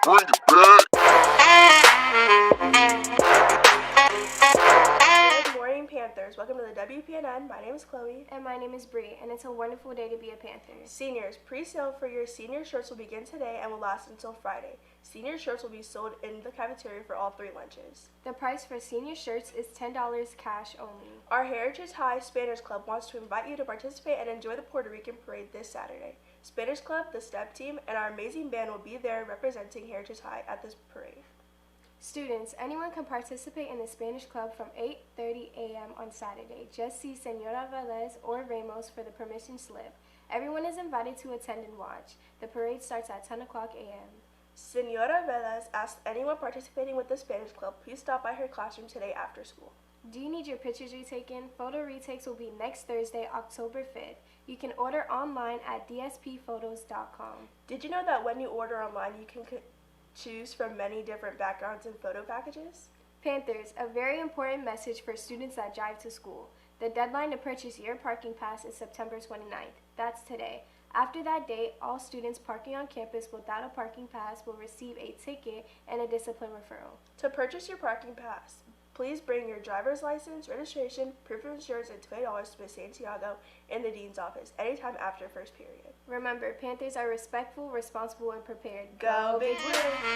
Bring it back. Good morning, Panthers. Welcome to the WPNN. My name is Chloe. And my name is Bree, and it's a wonderful day to be a Panther. Seniors, pre-sale for your senior shirts will begin today and will last until Friday. Senior shirts will be sold in the cafeteria for all 3 lunches. The price for senior shirts is $10 cash only. Our Heritage High Spanish Club wants to invite you to participate and enjoy the Puerto Rican parade this Saturday. Spanish Club, the STEP team, and our amazing band will be there representing Heritage High at this parade. Students, anyone can participate in the Spanish Club from 8:30 a.m. on Saturday. Just see Senora Velez or Ramos for the permission slip. Everyone is invited to attend and watch. The parade starts at 10 o'clock a.m. Senora Velez asked anyone participating with the Spanish Club please stop by her classroom today after school. Do you need your pictures retaken? Photo retakes will be next Thursday, October 5th. You can order online at dsphotos.com. Did you know that when you order online you can choose from many different backgrounds and photo packages? Panthers, a very important message for students that drive to school. The deadline to purchase your parking pass is September 29th. That's today. After that date, all students parking on campus without a parking pass will receive a ticket and a discipline referral. To purchase your parking pass, please bring your driver's license, registration, proof of insurance, and $20 to Ms. Santiago in the dean's office anytime after first period. Remember, Panthers are respectful, responsible, and prepared. Go Big Blue!